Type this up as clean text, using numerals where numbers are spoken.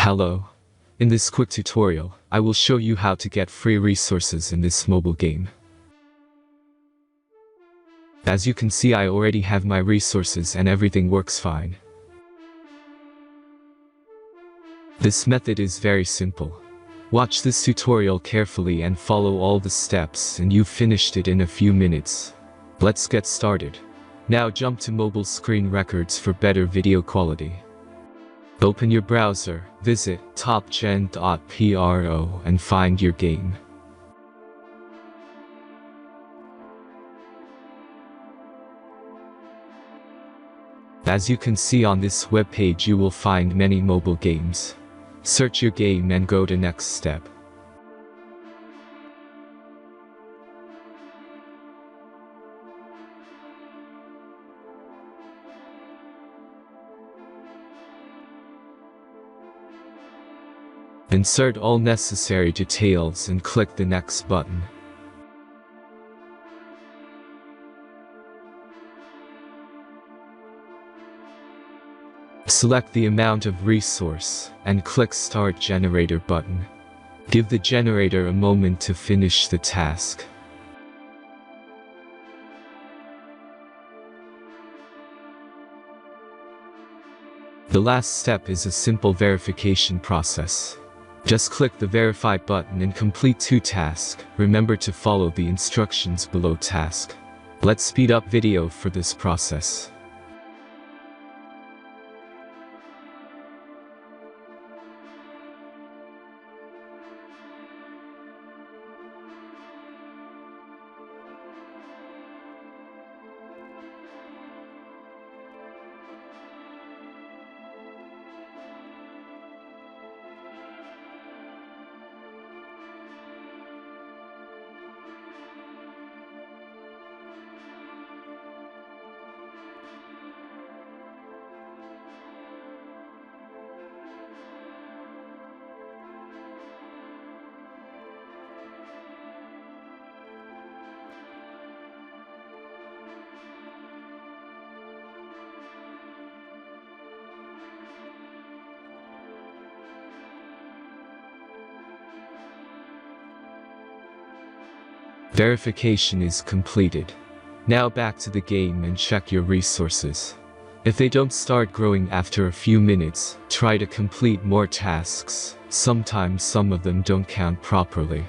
Hello. In this quick tutorial, I will show you how to get free resources in this mobile game. As you can see, I already have my resources and everything works fine. This method is very simple. Watch this tutorial carefully and follow all the steps and you've finished it in a few minutes. Let's get started. Now jump to mobile screen records for better video quality. Open your browser, visit topgen.pro and find your game. As you can see on this web page, you will find many mobile games. Search your game and go to next step. Insert all necessary details and click the next button. Select the amount of resource and click Start Generator button. Give the generator a moment to finish the task. The last step is a simple verification process. Just click the Verify button and complete 2 tasks. Remember to follow the instructions below task. Let's speed up video for this process. Verification is completed. Now back to the game and check your resources. If they don't start growing after a few minutes, try to complete more tasks. Sometimes some of them don't count properly.